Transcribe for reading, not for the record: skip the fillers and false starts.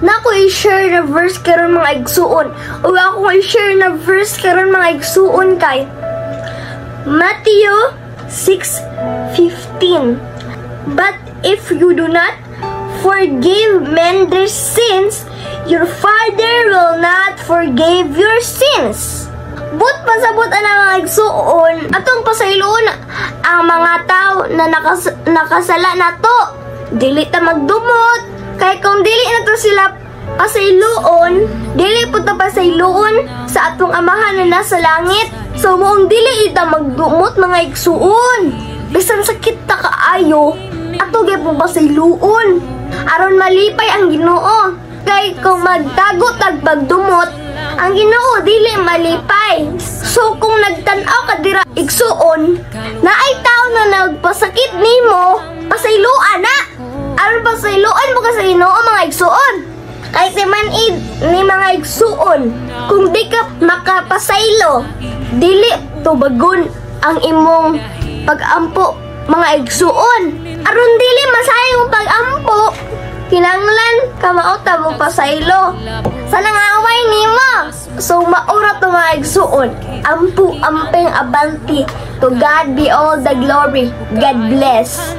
na ako i-share na verse karon mga igsuon. O ako i-share na verse karon mga igsuon kay Matthew 6:15. But if you do not forgive men their sins, your Father will not forgive your sins. But pasabot ang mga igsuon, atong pasayloon ang mga tao na nakasala na to. Dili ta magdumot, kay kung dili na to sila pasayloon, dili po ta pasayloon sa atong amahan na nasa langit. So moong dili ita magdumot mga igsuon. Bisan sakit ta kaayo, ato gyud po pasayloon. Aron malipay ang Ginoo. Kay kung magtago tag pagdumot, ang Ginoo dili malipay. So kung nagtan-aw ka dira igsuon, naay tao na nagpasakit nimo, pasayloan na. Aron pasayloan mo ka sa Ginoo mga igsuon. Kay timan-id ni mga igsuon, kung di ka makapasaylo, dili tubagon ang imong pag-ampo mga igsuon. Aron dili masayang pag-ampo, kinanglan ka maota mo pasaylo. Sa nangaway nimo. So maura to mga igsuon. Ampu ampeng abanti. To God be all the glory. God bless.